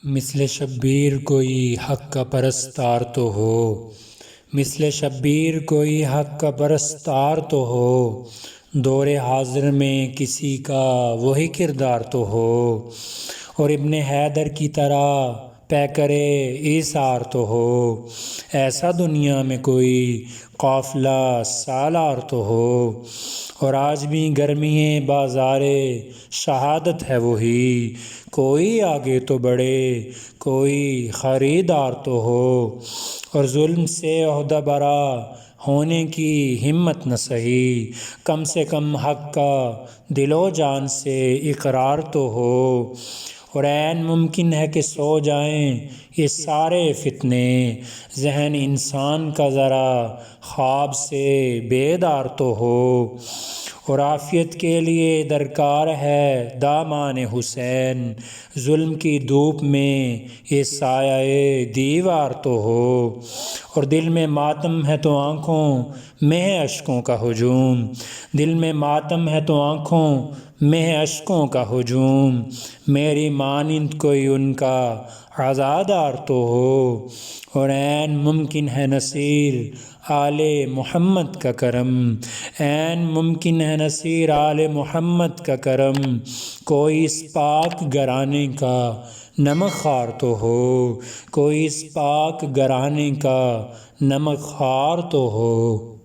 مثل شبیر کوئی حق کا پرستار تو ہو، مثل شبیر کوئی حق کا پرستار تو ہو، دور حاضر میں کسی کا وہی کردار تو ہو، اور ابن حیدر کی طرح پیکرے ایثار تو ہو، ایسا دنیا میں کوئی قافلہ سالار تو ہو، اور آج بھی گرمی بازار شہادت ہے وہی، کوئی آگے تو بڑھے کوئی خریدار تو ہو، اور ظلم سے عہدہ برا ہونے کی ہمت نہ سہی، کم سے کم حق کا دل و جان سے اقرار تو ہو، اور عین ممکن ہے کہ سو جائیں یہ سارے فتنے، ذہن انسان کا ذرا خواب سے بیدار تو ہو، اور عافیت کے لیے درکار ہے دامان حسین، ظلم کی دھوپ میں یہ سایہ دیوار تو ہو، اور دل میں ماتم ہے تو آنکھوں میں ہے اشکوں کا ہجوم، دل میں ماتم ہے تو آنکھوں میں ہے اشکوں کا ہجوم، میری مانند کوئی ان کا عزادار تو ہو، اور عین ممکن ہے نصیر آل محمد کا کرم، عین ممکن ہے نصیر آل محمد کا کرم، کوئی اس پاک گھرانے کا نمک خوار تو ہو، کوئی اس پاک گھرانے کا نمک خوار تو ہو۔